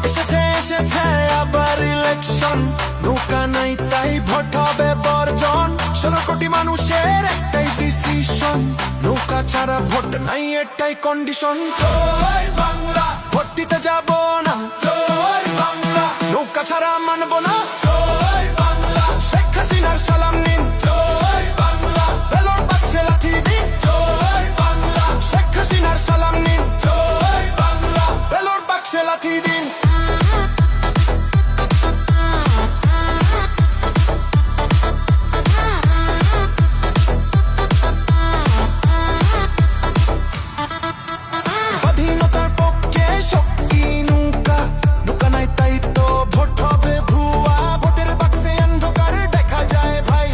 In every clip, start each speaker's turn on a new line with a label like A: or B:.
A: এসেছে এসেছে আবার ইলেকশন, নৌকা নাই তাই ভোট হবে বর্জন। 16 কোটি মানুষের একটাই ডিসিশন, নৌকা ছাড়া ভোট নাই এটাই কন্ডিশন। জয় বাংলা, ভোট দিতে যাব না। জয় বাংলা, নৌকা ছাড়া মানব না। জয় বাংলা, শেখ হাসিনার সালাম নিন। জয় বাংলা, ব্যালট বাক্সে লাথি দিন। জয় বাংলা, শেখ হাসিনার সালাম নিন। জয় বাংলা, ব্যালট বাক্সে লাথি দিন। স্বাধীনতার পক্ষে শক্তি নৌকা, নৌকা নাই তাই তো ভোট হবে ভুয়া। ভোটের বাক্সে অন্ধকার দেখা যায় ভাই,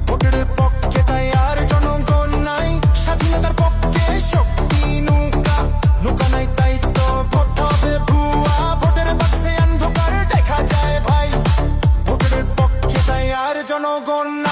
A: ভোটের পক্ষে তাই আর জনগণ নাই। স্বাধীনতার পক্ষে শক্তি নৌকা, নৌকা নাই তাই তো ভোট হবে ভুয়া। ভোটের বাক্সে অন্ধকার দেখা যায় ভাই, ভোটের পক্ষে তাই আর জনগণ নাই।